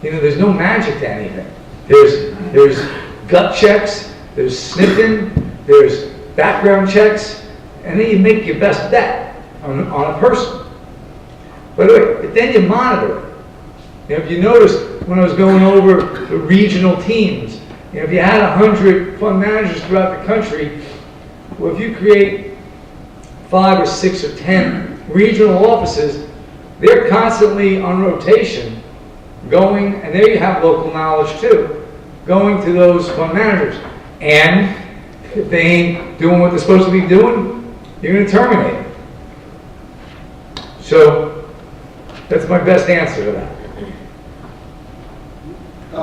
Speaker 11: There's no magic to anything. There's gut checks, there's sniffing, there's background checks, and then you make your best bet on a person. But then you monitor it. If you notice, when I was going over the regional teams, if you had 100 fund managers throughout the country, well, if you create 5 or 6 or 10 regional offices, they're constantly on rotation, going, and there you have local knowledge too, going to those fund managers. And if they ain't doing what they're supposed to be doing, you're going to terminate them. So that's my best answer to that.
Speaker 13: I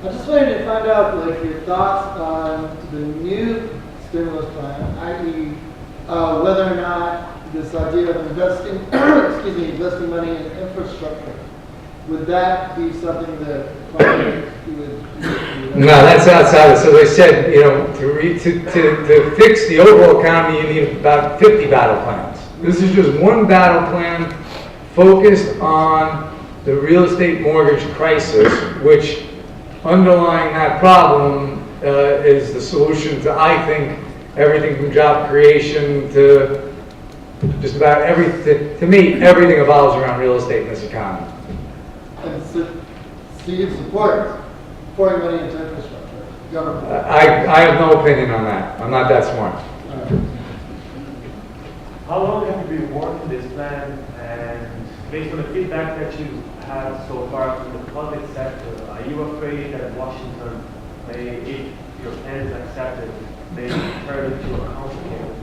Speaker 13: just wanted to find out, your thoughts on the new stimulus plan, i.e., whether or not this idea of investing, investing money in infrastructure, would that be something that you would?
Speaker 11: No, that's outside. So they said, to fix the overall economy, you need about 50 battle plans. This is just one battle plan focused on the real estate mortgage crisis, which underlying that problem is the solution to, I think, everything from job creation to just about everything. To me, everything evolves around real estate in this economy.
Speaker 13: And so you support pouring money into infrastructure, government?
Speaker 11: I have no opinion on that. I'm not that smart.
Speaker 14: How long have you been working this plan, and based on the feedback that you have so far from the public sector, are you afraid that Washington may, if your plan is accepted, may turn into a complicated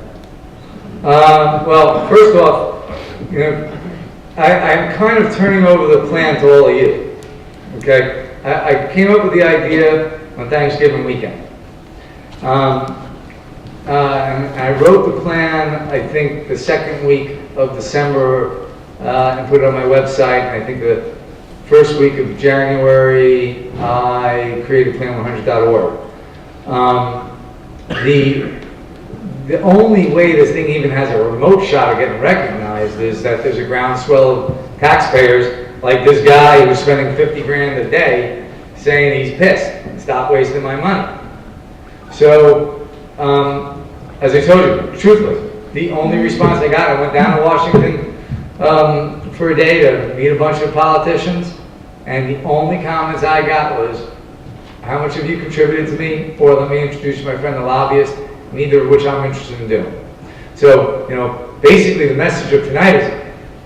Speaker 14: plan?
Speaker 11: Well, first off, I'm kind of turning over the plan to all of you. Okay, I came up with the idea on Thanksgiving weekend. And I wrote the plan, I think, the second week of December and put it on my website. And I think the first week of January, I created plan100.org. The only way this thing even has a remote shot of getting recognized is that there's a groundswell of taxpayers like this guy who's spending 50 grand a day saying he's pissed and stop wasting my money. So, as I told you, truthfully, the only response I got, I went down to Washington for a day to meet a bunch of politicians, and the only comments I got was, how much have you contributed to me? Or let me introduce you to my friend the lobbyist, neither of which I'm interested in doing. So, basically the message of tonight is,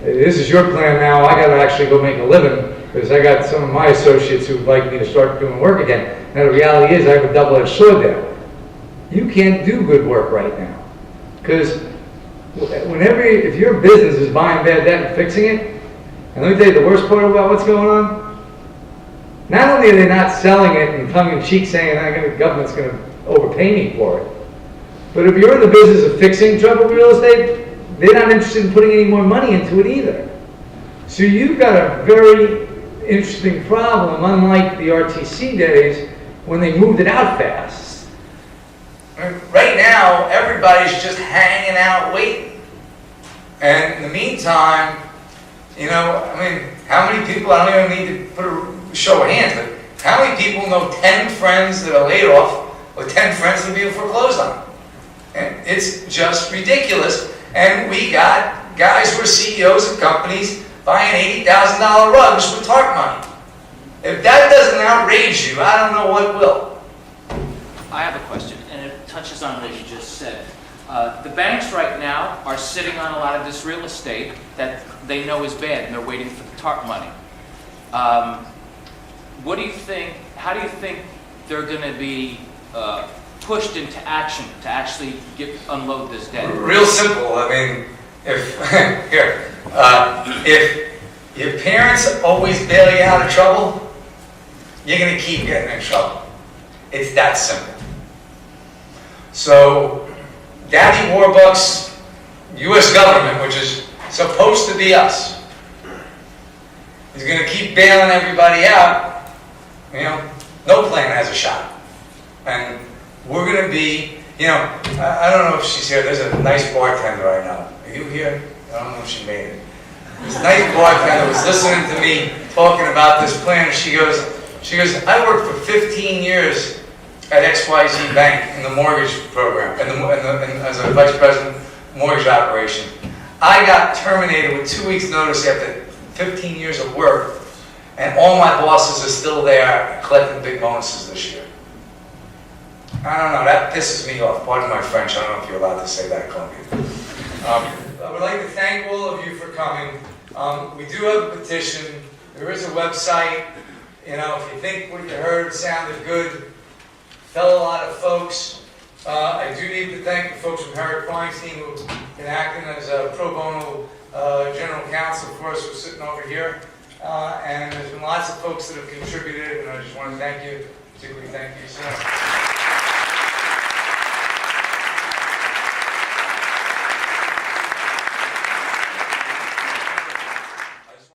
Speaker 11: this is your plan now, I gotta actually go make a living, because I got some of my associates who'd like me to start doing work again. Now the reality is I have a double-edged sword there. You can't do good work right now. Because if your business is buying bad debt and fixing it, and let me tell you the worst part about what's going on, Not only are they not selling it in tongue-in-cheek saying the government's going to overpay me for it, but if you're in the business of fixing troubled real estate, they're not interested in putting any more money into it either. So you've got a very interesting problem, unlike the RTC days when they moved it out fast.
Speaker 15: Right now, everybody's just hanging out waiting. And in the meantime, you know, I mean, how many people, I don't even need to put a show of hands, but how many people know 10 friends that are laid off or 10 friends that are being foreclosed on? And it's just ridiculous. And we got guys who are CEOs of companies buying $80,000 rugs with TARP money. If that doesn't outrage you, I don't know what will.
Speaker 16: I have a question, and it touches on what you just said. The banks right now are sitting on a lot of this real estate that they know is bad, and they're waiting for the TARP money. What do you think, how do you think they're going to be pushed into action to actually unload this debt?
Speaker 15: Real simple. I mean, if here, if your parents always bail you out of trouble, you're going to keep getting in trouble. It's that simple. So, Daddy Warbucks, U.S. government, which is supposed to be us, is going to keep bailing everybody out. You know, no plan has a shot. And we're going to be, you know, I don't know if she's here. There's a nice bartender I know. Are you here? I don't know if she made it. This nice bartender was listening to me talking about this plan, and she goes, I worked for 15 years at XYZ Bank in the mortgage program, and as a vice president mortgage operation. I got terminated with 2 weeks' notice after 15 years of work, and all my bosses are still there collecting big bonuses this year. I don't know, that pisses me off. Pardon my French, I don't know if you're allowed to say that in Colombia. I would like to thank all of you for coming. We do have a petition. There is a website. You know, if you think what you heard sounded good, tell a lot of folks. I do need to thank the folks from Herrick Feinstein who've been acting as a pro bono general counsel for us who's sitting over here. And there's been lots of folks that have contributed, and I just want to thank you, particularly thank you, sir.